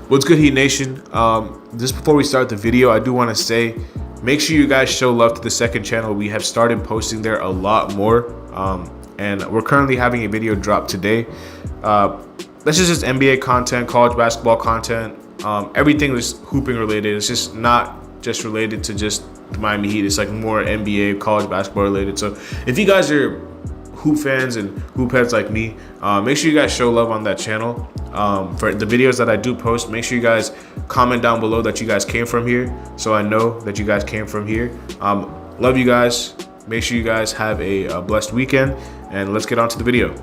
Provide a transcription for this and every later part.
What's good, Heat Nation? Just before we start the video, I do want to say, make sure you guys show love to the second channel. We have started posting there a lot more, and we're currently having a video drop today. This is just NBA content, college basketball content, everything is hooping related. It's just not just related to just the Miami Heat. It's like more NBA, college basketball related. So if you guys are hoop fans and hoop heads like me, make sure you guys show love on that channel. For the videos that I do post, make sure you guys comment down below that you guys came from here, so I know that you guys came from here. Love you guys. Make sure you guys have a blessed weekend, and let's get on to the video.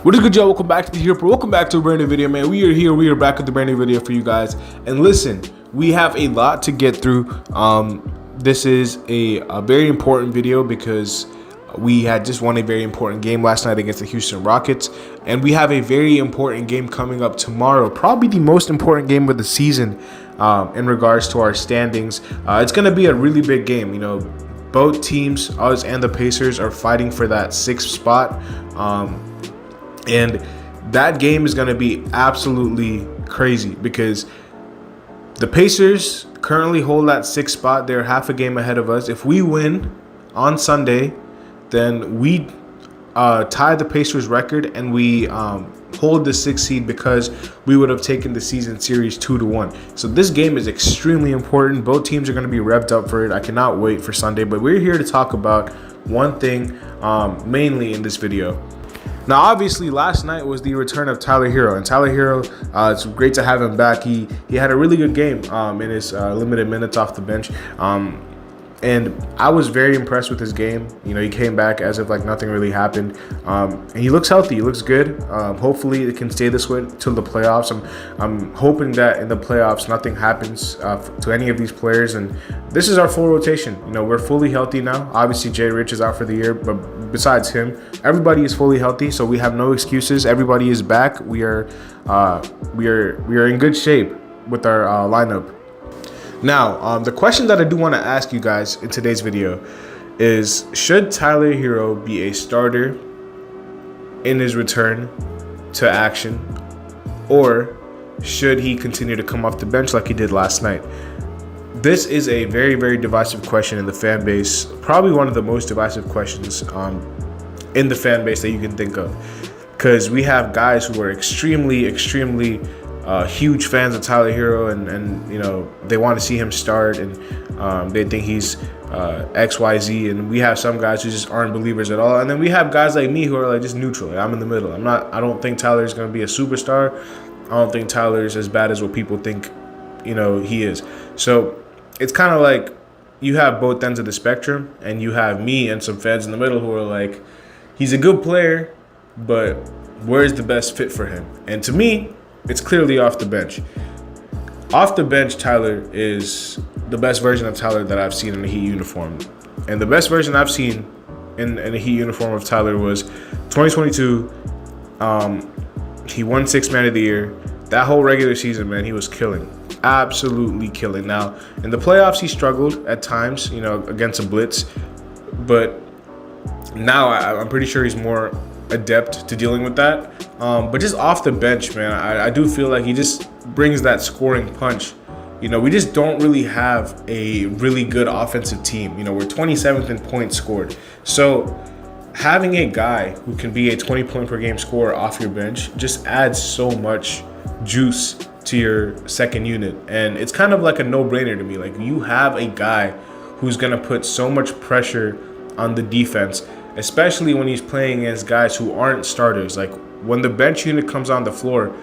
What is good, y'all? Welcome back to the Herro. Welcome back to a brand new video, man. We are here. We are back with a brand new video for you guys. And listen, we have a lot to get through. This is a very important video because we had just won a very important game last night against the Houston Rockets, and we have a very important game coming up tomorrow, probably the most important game of the season in regards to our standings. It's going to be a really big game. You know, both teams, us and the Pacers, are fighting for that sixth spot, and that game is going to be absolutely crazy because the Pacers currently hold that sixth spot. They're half a game ahead of us. If we win on Sunday, then we tie the Pacers record, and we hold the sixth seed because we would have taken the season series 2-1. So this game is extremely important. Both teams are going to be revved up for it. I cannot wait for Sunday, but we're here to talk about one thing mainly in this video. Now, obviously, last night was the return of Tyler Herro, and Tyler Herro, it's great to have him back. He had a really good game in his limited minutes off the bench. And I was very impressed with his game. You know, he came back as if like nothing really happened. And he looks healthy. He looks good. Hopefully it can stay this way till the playoffs. I'm hoping that in the playoffs nothing happens to any of these players. And this is our full rotation. You know, we're fully healthy now. Obviously, Jay Rich is out for the year, but besides him, everybody is fully healthy. So we have no excuses. Everybody is back. We are in good shape with our lineup. Now, the question that I do want to ask you guys in today's video is, should Tyler Herro be a starter in his return to action, or should he continue to come off the bench like he did last night? This is a very, very divisive question in the fan base, probably one of the most divisive questions in the fan base that you can think of, because we have guys who are extremely huge fans of Tyler Herro, and you know, they want to see him start, and they think he's XYZ, and we have some guys who just aren't believers at all, and then we have guys like me who are like just neutral. Like, I'm in the middle. I don't think Tyler's going to be a superstar. I don't think Tyler's as bad as what people think, you know, he is. So it's kind of like you have both ends of the spectrum, and you have me and some fans in the middle who are like, he's a good player, but where's the best fit for him? And to me, it's clearly off the bench. Off the bench, Tyler is the best version of Tyler that I've seen in a Heat uniform. And the best version I've seen in a Heat uniform of Tyler was 2022. He won Sixth Man of the Year. That whole regular season, man, he was killing. Absolutely killing. Now, in the playoffs, he struggled at times, you know, against a blitz. But now I'm pretty sure he's more adept to dealing with that. But just off the bench, man, I do feel like he just brings that scoring punch. You know, we just don't really have a really good offensive team. You know, we're 27th in points scored. So having a guy who can be a 20-point per game scorer off your bench just adds so much juice to your second unit. And it's kind of like a no-brainer to me. Like, you have a guy who's going to put so much pressure on the defense, especially when he's playing against guys who aren't starters. Like, when the bench unit comes on the floor,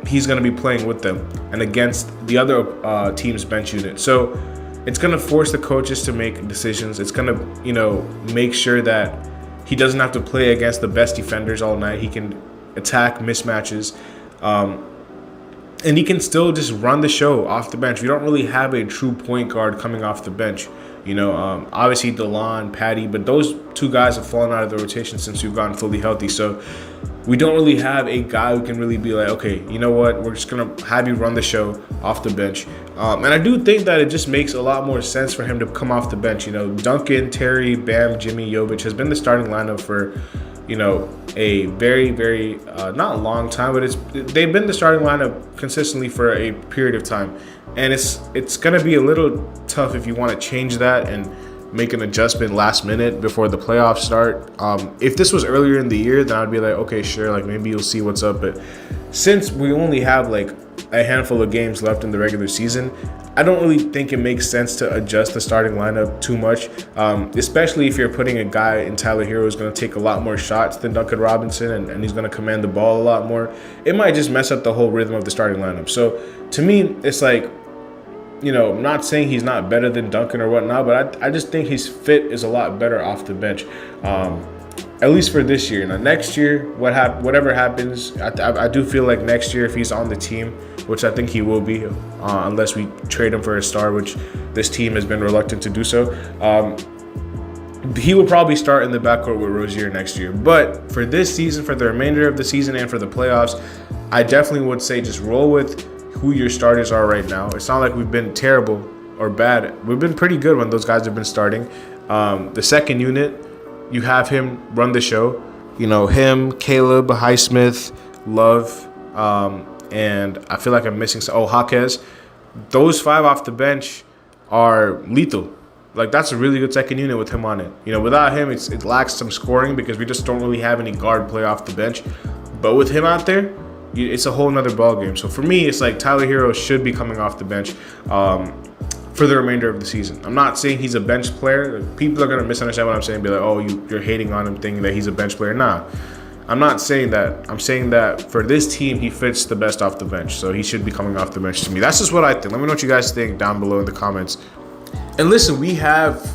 he's going to be playing with them and against the other team's bench unit. So it's going to force the coaches to make decisions. It's going to, you know, make sure that he doesn't have to play against the best defenders all night. He can attack mismatches. And he can still just run the show off the bench. We don't really have a true point guard coming off the bench. You know, obviously DeLon, Patty, but those two guys have fallen out of the rotation since we've gotten fully healthy. So we don't really have a guy who can really be like, okay, you know what, we're just going to have you run the show off the bench. And I do think that it just makes a lot more sense for him to come off the bench. You know, Duncan, Terry, Bam, Jimmy, Jovic has been the starting lineup for a very, very not long time, but they've been the starting lineup consistently for a period of time, and it's gonna be a little tough if you want to change that and make an adjustment last minute before the playoffs start. If this was earlier in the year, then I'd be like, okay, sure, like maybe you'll see what's up. But since we only have like a handful of games left in the regular season, I don't really think it makes sense to adjust the starting lineup too much, especially if you're putting a guy in Tyler Herro who's going to take a lot more shots than Duncan Robinson, and he's going to command the ball a lot more. It might just mess up the whole rhythm of the starting lineup. So to me, it's like, I'm not saying he's not better than Duncan or whatnot, but I just think his fit is a lot better off the bench, at least for this year. Now, next year, whatever happens, I do feel like next year, if he's on the team, which I think he will be, unless we trade him for a star, which this team has been reluctant to do so, he will probably start in the backcourt with Rozier next year. But for this season, for the remainder of the season, and for the playoffs, I definitely would say just roll with who your starters are right now. It's not like we've been terrible or bad. We've been pretty good when those guys have been starting. The second unit, you have him run the show. Him, Caleb, Highsmith, Love, and I feel like I'm missing Jaquez. Those 5 off the bench are lethal. Like, that's a really good second unit with him on it. Without him, it lacks some scoring because we just don't really have any guard play off the bench. But with him out there, it's a whole nother ball game. So for me, it's like Tyler Herro should be coming off the bench for the remainder of the season. I'm not saying he's a bench player. People are going to misunderstand what I'm saying, be like, oh, you're hating on him, thinking that he's a bench player. Nah, I'm not saying that. I'm saying that for this team, he fits the best off the bench. So he should be coming off the bench to me. That's just what I think. Let me know what you guys think down below in the comments. And listen, we have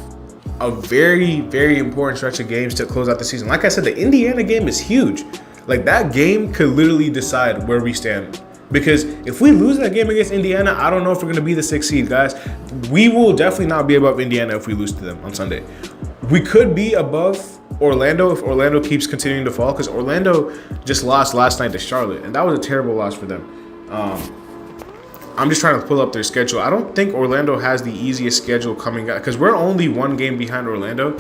a very, very important stretch of games to close out the season. Like I said, the Indiana game is huge. Like, that game could literally decide where we stand. Because if we lose that game against Indiana, I don't know if we're going to be the 6th seed, guys. We will definitely not be above Indiana if we lose to them on Sunday. We could be above Orlando if Orlando keeps continuing to fall, because Orlando just lost last night to Charlotte, and that was a terrible loss for them. I'm just trying to pull up their schedule. I don't think Orlando has the easiest schedule coming up, because we're only 1 game behind Orlando.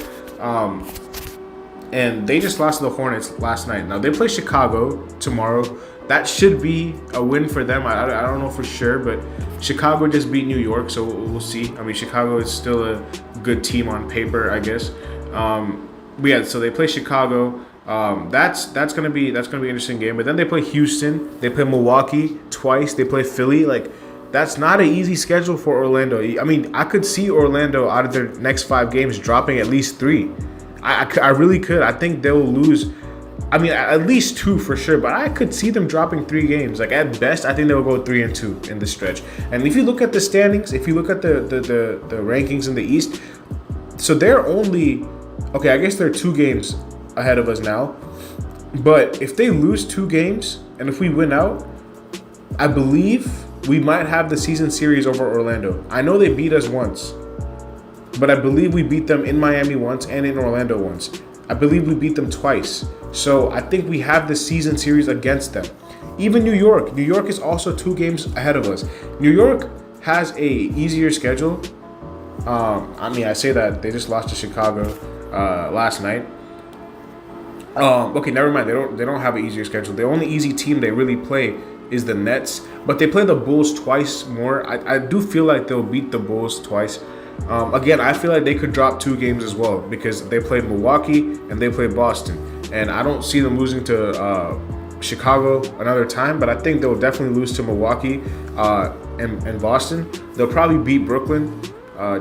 And they just lost to the Hornets last night. Now, they play Chicago tomorrow. That should be a win for them. I don't know for sure, but Chicago just beat New York, so we'll see. I mean, Chicago is still a good team on paper, I guess. But yeah, so they play Chicago. That's gonna be an interesting game. But then they play Houston. They play Milwaukee twice. They play Philly. Like, that's not an easy schedule for Orlando. I mean, I could see Orlando out of their next 5 games dropping at least 3. I really could. I think they'll lose. I mean, at least 2 for sure, but I could see them dropping 3 games. Like, at best, I think they'll go 3-2 in the stretch. And if you look at the standings, if you look at the rankings in the East, so they're only, okay, I guess they're 2 games ahead of us now. But if they lose 2 games and if we win out, I believe we might have the season series over Orlando. I know they beat us once, but I believe we beat them in Miami once and in Orlando once. I believe we beat them twice. So I think we have the season series against them. Even New York. New York is also 2 games ahead of us. New York has a easier schedule. I mean, I say that they just lost to Chicago last night. Okay, never mind. They don't have an easier schedule. The only easy team they really play is the Nets, but they play the Bulls twice more. I do feel like they'll beat the Bulls twice. Again, I feel like they could drop 2 games as well, because they played Milwaukee and they played Boston, and I don't see them losing to Chicago another time, but I think they'll definitely lose to Milwaukee and Boston. They'll probably beat Brooklyn,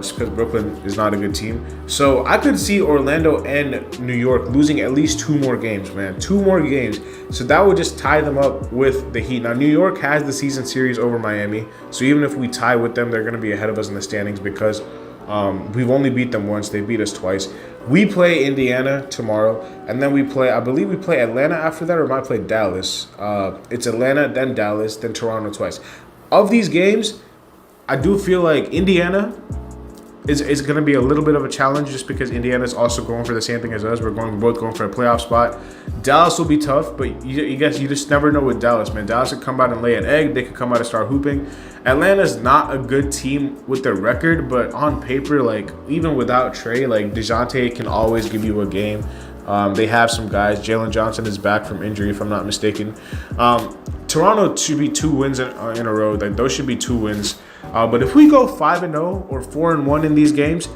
just because Brooklyn is not a good team. So I could see Orlando and New York losing at least 2 more games, man. 2 more games. So that would just tie them up with the Heat. Now, New York has the season series over Miami, so even if we tie with them, they're going to be ahead of us in the standings, because we've only beat them once. They beat us twice. We play Indiana tomorrow, and then I believe we play Atlanta after that, or might play Dallas. It's Atlanta, then Dallas, then Toronto twice. Of these games, I do feel like Indiana is going to be a little bit of a challenge, just because Indiana's also going for the same thing as us. We're both going for a playoff spot. Dallas will be tough, but you just never know with Dallas, man. Dallas could come out and lay an egg. They could come out and start hooping. Atlanta's not a good team with their record, but on paper, like, even without Trey, like, DeJounte can always give you a game. They have some guys. Jalen Johnson is back from injury, if I'm not mistaken. Toronto should be 2 wins in a row. Like, those should be 2 wins. But if we go 5-0 or 4-1 in these games,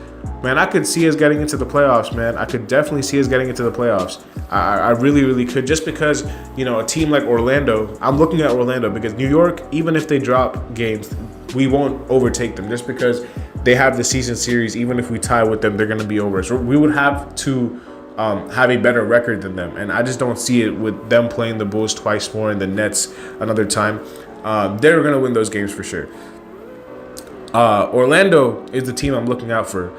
man, I could see us getting into the playoffs, man. I could definitely see us getting into the playoffs. I really, really could. Just because, you know, a team like Orlando, I'm looking at Orlando because New York, even if they drop games, we won't overtake them. Just because they have the season series, even if we tie with them, they're going to be over. So we would have to have a better record than them. And I just don't see it with them playing the Bulls twice more and the Nets another time. They're going to win those games for sure. Orlando is the team I'm looking out for,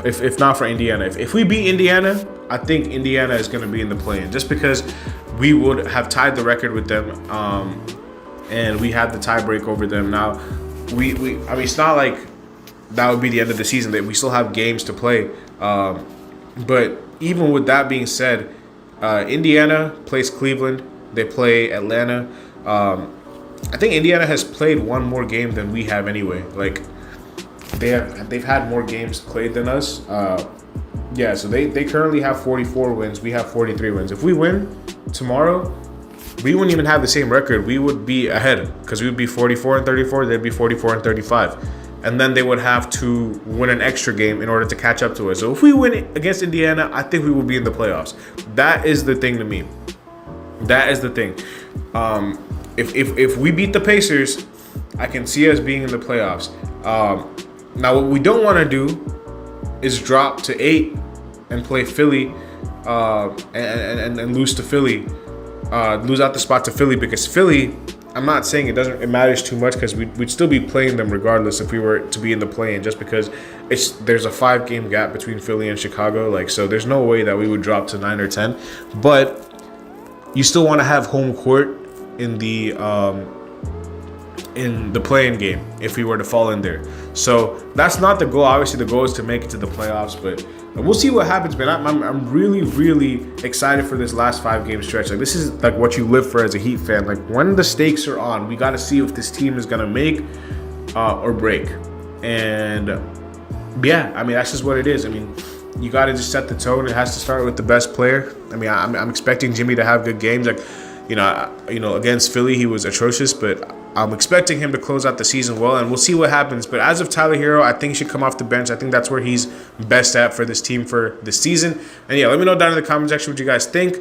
if not for Indiana. If we beat Indiana, I think Indiana is going to be in the play-in, just because we would have tied the record with them, and we had the tie break over them. Now, I mean, it's not like that would be the end of the season. That we still have games to play. But even with that being said, Indiana plays Cleveland. They play Atlanta. I think Indiana has played one more game than we have anyway. Like, they've had more games played than us. Yeah, so they currently have 44 wins. We have 43 wins. If we win tomorrow, we wouldn't even have the same record. We would be ahead because we would be 44-34. They'd be 44-35. And then they would have to win an extra game in order to catch up to us. So if we win against Indiana, I think we will be in the playoffs. That is the thing to me. That is the thing. If we beat the Pacers, I can see us being in the playoffs. Now, what we don't want to do is drop to 8 and play Philly and lose to Philly, lose out the spot to Philly, because Philly, I'm not saying it matters too much, because we'd still be playing them regardless if we were to be in the play-in, just because there's a 5-game gap between Philly and Chicago. Like, so there's no way that we would drop to 9 or 10. But you still want to have home court in the play-in game if we were to fall in there. So that's not the goal. Obviously, the goal is to make it to the playoffs, but we'll see what happens, man. I'm really, really excited for this last 5-game stretch. Like, this is like what you live for as a Heat fan. Like, when the stakes are on, we got to see if this team is gonna make or break. And yeah, I mean, that's just what it is. I mean, you got to just set the tone. It has to start with the best player. I mean, I'm expecting Jimmy to have good games. Like, you know, against Philly, he was atrocious, but I'm expecting him to close out the season well, and we'll see what happens. But as of Tyler Herro, I think he should come off the bench. I think that's where he's best at for this team for this season. And yeah, let me know down in the comment section what you guys think.